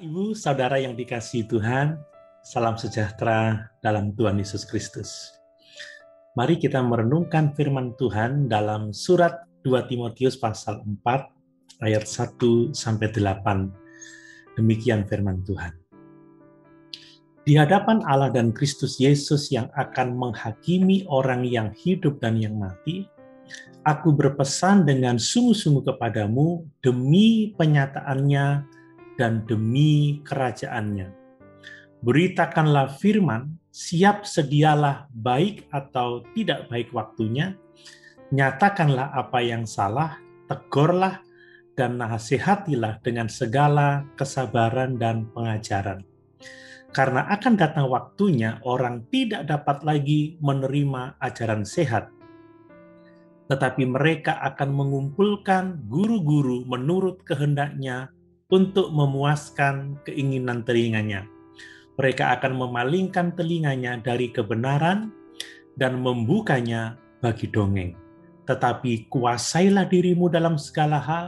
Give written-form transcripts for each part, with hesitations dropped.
Ibu, Saudara yang dikasihi Tuhan, salam sejahtera dalam Tuhan Yesus Kristus. Mari kita merenungkan firman Tuhan dalam surat 2 Timotius pasal 4 ayat 1-8. Demikian firman Tuhan. Di hadapan Allah dan Kristus Yesus yang akan menghakimi orang yang hidup dan yang mati, aku berpesan dengan sungguh-sungguh kepadamu demi penyataannya dan demi kerajaannya. Beritakanlah firman, siap sedialah baik atau tidak baik waktunya, nyatakanlah apa yang salah, tegurlah, dan nasihatilah dengan segala kesabaran dan pengajaran. Karena akan datang waktunya orang tidak dapat lagi menerima ajaran sehat, tetapi mereka akan mengumpulkan guru-guru menurut kehendaknya untuk memuaskan keinginan telinganya. Mereka akan memalingkan telinganya dari kebenaran dan membukanya bagi dongeng. Tetapi kuasailah dirimu dalam segala hal,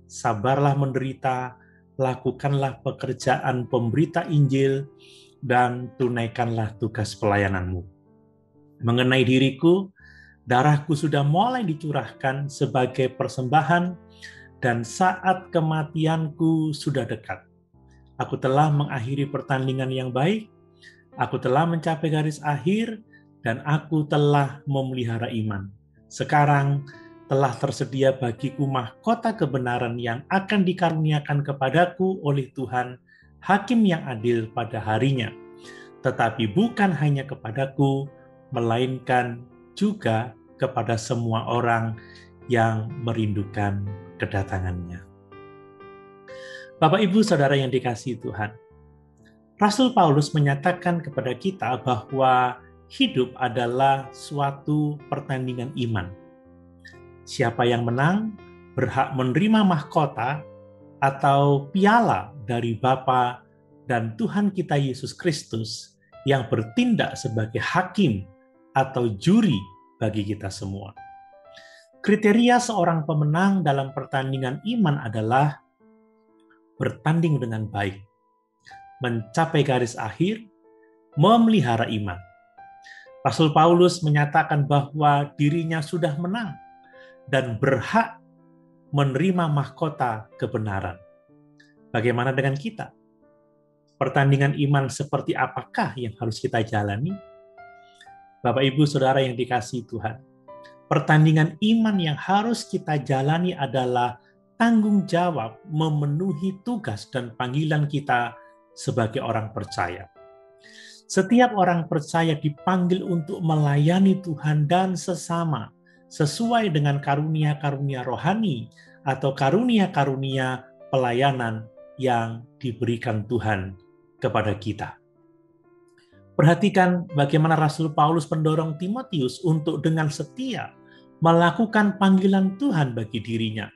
sabarlah menderita, lakukanlah pekerjaan pemberita Injil, dan tunaikanlah tugas pelayananmu. Mengenai diriku, darahku sudah mulai dicurahkan sebagai persembahan dan saat kematianku sudah dekat. Aku telah mengakhiri pertandingan yang baik, aku telah mencapai garis akhir, dan aku telah memelihara iman. Sekarang telah tersedia bagiku mahkota kebenaran yang akan dikaruniakan kepadaku oleh Tuhan, Hakim yang adil pada harinya. Tetapi bukan hanya kepadaku, melainkan juga kepada semua orang yang merindukan kedatangannya. Bapak, Ibu, Saudara yang dikasihi Tuhan, Rasul Paulus menyatakan kepada kita bahwa hidup adalah suatu pertandingan iman. Siapa yang menang berhak menerima mahkota atau piala dari Bapa dan Tuhan kita Yesus Kristus yang bertindak sebagai hakim atau juri bagi kita semua. Kriteria seorang pemenang dalam pertandingan iman adalah bertanding dengan baik, mencapai garis akhir, memelihara iman. Rasul Paulus menyatakan bahwa dirinya sudah menang dan berhak menerima mahkota kebenaran. Bagaimana dengan kita? Pertandingan iman seperti apakah yang harus kita jalani? Bapak, Ibu, Saudara yang dikasihi Tuhan, pertandingan iman yang harus kita jalani adalah tanggung jawab memenuhi tugas dan panggilan kita sebagai orang percaya. Setiap orang percaya dipanggil untuk melayani Tuhan dan sesama sesuai dengan karunia-karunia rohani atau karunia-karunia pelayanan yang diberikan Tuhan kepada kita. Perhatikan bagaimana Rasul Paulus mendorong Timotius untuk dengan setia melakukan panggilan Tuhan bagi dirinya,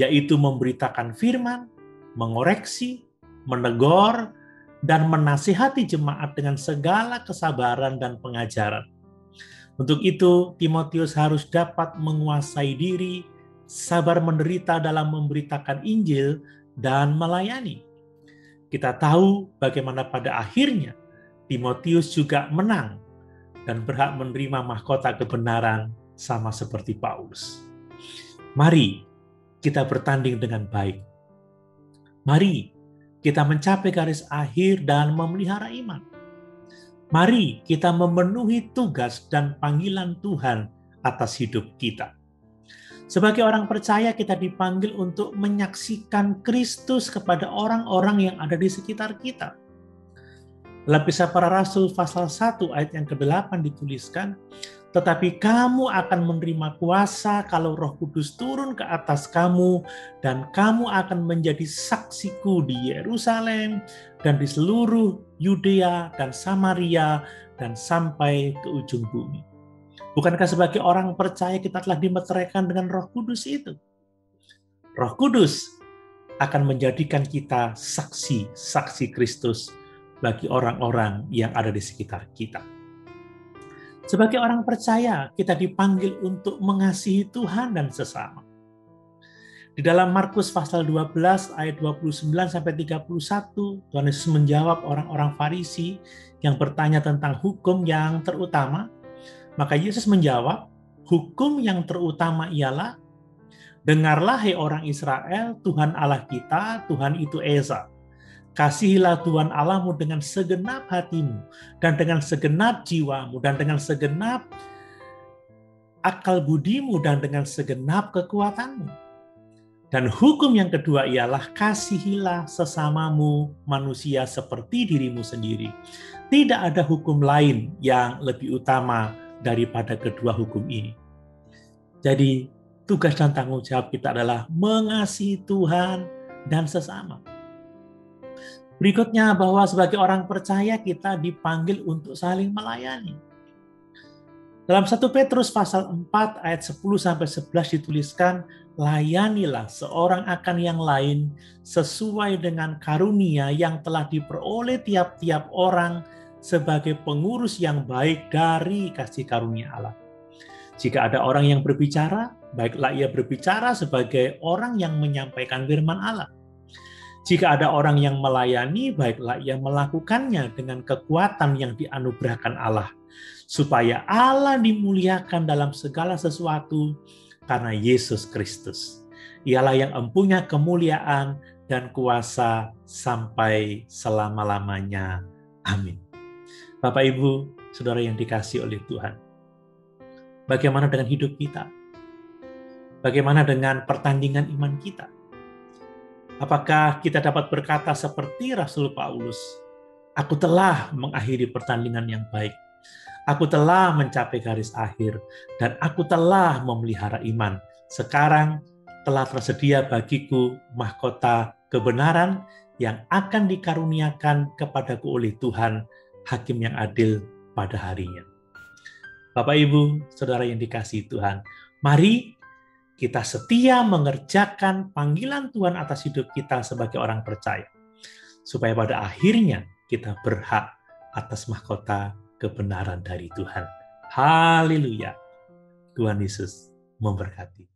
yaitu memberitakan firman, mengoreksi, menegur, dan menasihati jemaat dengan segala kesabaran dan pengajaran. Untuk itu, Timotius harus dapat menguasai diri, sabar menderita dalam memberitakan Injil, dan melayani. Kita tahu bagaimana pada akhirnya Timotius juga menang dan berhak menerima mahkota kebenaran sama seperti Paulus. Mari kita bertanding dengan baik. Mari kita mencapai garis akhir dan memelihara iman. Mari kita memenuhi tugas dan panggilan Tuhan atas hidup kita. Sebagai orang percaya, kita dipanggil untuk menyaksikan Kristus kepada orang-orang yang ada di sekitar kita. Dalam Kisah Para Rasul pasal 1 ayat yang ke-8 dituliskan, tetapi kamu akan menerima kuasa kalau Roh Kudus turun ke atas kamu, dan kamu akan menjadi saksiku di Yerusalem dan di seluruh Yudea dan Samaria dan sampai ke ujung bumi. Bukankah sebagai orang percaya kita telah dimeteraikan dengan Roh Kudus itu? Roh Kudus akan menjadikan kita saksi Kristus bagi orang-orang yang ada di sekitar kita. Sebagai orang percaya, kita dipanggil untuk mengasihi Tuhan dan sesama. Di dalam Markus pasal 12 ayat 29 sampai 31, Tuhan Yesus menjawab orang-orang Farisi yang bertanya tentang hukum yang terutama. Maka Yesus menjawab, hukum yang terutama ialah, dengarlah hai orang Israel, Tuhan Allah kita, Tuhan itu Esa. Kasihilah Tuhan Allahmu dengan segenap hatimu, dan dengan segenap jiwamu, dan dengan segenap akal budimu, dan dengan segenap kekuatanmu. Dan hukum yang kedua ialah, kasihilah sesamamu manusia seperti dirimu sendiri. Tidak ada hukum lain yang lebih utama daripada kedua hukum ini. Jadi tugas dan tanggung jawab kita adalah mengasihi Tuhan dan sesama. Berikutnya, bahwa sebagai orang percaya kita dipanggil untuk saling melayani. Dalam 1 Petrus pasal 4 ayat 10-11 dituliskan, layanilah seorang akan yang lain sesuai dengan karunia yang telah diperoleh tiap-tiap orang sebagai pengurus yang baik dari kasih karunia Allah. Jika ada orang yang berbicara, baiklah ia berbicara sebagai orang yang menyampaikan firman Allah. Jika ada orang yang melayani, baiklah ia melakukannya dengan kekuatan yang dianugerahkan Allah, supaya Allah dimuliakan dalam segala sesuatu karena Yesus Kristus. Ialah yang empunya kemuliaan dan kuasa sampai selama-lamanya. Amin. Bapak, Ibu, Saudara yang dikasihi oleh Tuhan, bagaimana dengan hidup kita? Bagaimana dengan pertandingan iman kita? Apakah kita dapat berkata seperti Rasul Paulus, aku telah mengakhiri pertandingan yang baik, aku telah mencapai garis akhir, dan aku telah memelihara iman. Sekarang telah tersedia bagiku mahkota kebenaran yang akan dikaruniakan kepadaku oleh Tuhan, Hakim yang adil pada harinya. Bapak, Ibu, Saudara yang dikasihi Tuhan, mari kita setia mengerjakan panggilan Tuhan atas hidup kita sebagai orang percaya, supaya pada akhirnya kita berhak atas mahkota kebenaran dari Tuhan. Haleluya. Tuhan Yesus memberkati.